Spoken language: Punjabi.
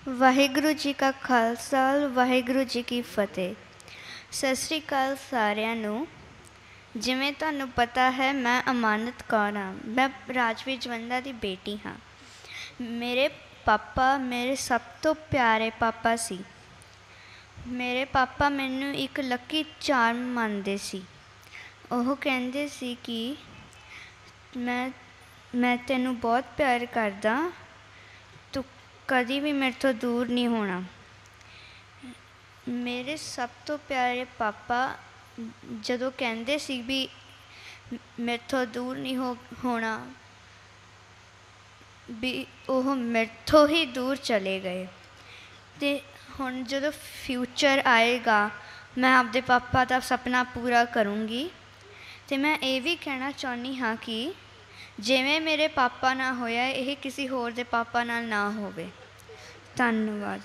ਵਾਹਿਗੁਰੂ ਜੀ ਕਾ ਖਾਲਸਾ, ਵਾਹਿਗੁਰੂ ਜੀ ਕੀ ਫਤਿਹ। ਸਤਿ ਸ਼੍ਰੀ ਅਕਾਲ ਸਾਰਿਆਂ ਨੂੰ। ਜਿਵੇਂ ਤੁਹਾਨੂੰ ਪਤਾ ਹੈ, ਮੈਂ ਅਮਾਨਤ ਕੌਰ ਹਾਂ। ਮੈਂ ਰਾਜਵੀਰ ਜਵੰਦਾ ਦੀ ਬੇਟੀ ਹਾਂ। ਮੇਰੇ ਪਾਪਾ ਮੇਰੇ ਸਭ ਤੋਂ ਪਿਆਰੇ ਪਾਪਾ ਸੀ। ਮੇਰੇ ਪਾਪਾ ਮੈਨੂੰ ਇੱਕ ਲੱਕੀ ਚਾਰਮ ਮੰਨਦੇ ਸੀ। ਉਹ ਕਹਿੰਦੇ ਸੀ ਕਿ ਮੈਂ ਤੈਨੂੰ ਬਹੁਤ ਪਿਆਰ ਕਰਦਾ, ਤੂੰ ਕਦੀ ਵੀ ਮੇਰੇ ਤੋਂ ਦੂਰ ਨਹੀਂ ਹੋਣਾ। ਮੇਰੇ ਸਭ ਤੋਂ ਪਿਆਰੇ ਪਾਪਾ ਜਦੋਂ ਕਹਿੰਦੇ ਸੀ ਵੀ ਮੇਰੇ ਤੋਂ ਦੂਰ ਨਹੀਂ ਹੋਣਾ, ਵੀ ਉਹ ਮੇਰੇ ਤੋਂ ਹੀ ਦੂਰ ਚਲੇ ਗਏ। ਅਤੇ ਹੁਣ ਜਦੋਂ ਫਿਊਚਰ ਆਏਗਾ, ਮੈਂ ਆਪਦੇ ਪਾਪਾ ਦਾ ਸੁਪਨਾ ਪੂਰਾ ਕਰੂੰਗੀ। ਅਤੇ ਮੈਂ ਇਹ ਵੀ ਕਹਿਣਾ ਚਾਹੁੰਦੀ ਹਾਂ ਕਿ ਜਿਵੇਂ ਮੇਰੇ ਪਾਪਾ ਨਾਲ ਹੋਇਆ, ਇਹ ਕਿਸੇ ਹੋਰ ਦੇ ਪਾਪਾ ਨਾਲ ਨਾ ਹੋਵੇ। ਧੰਨਵਾਦ।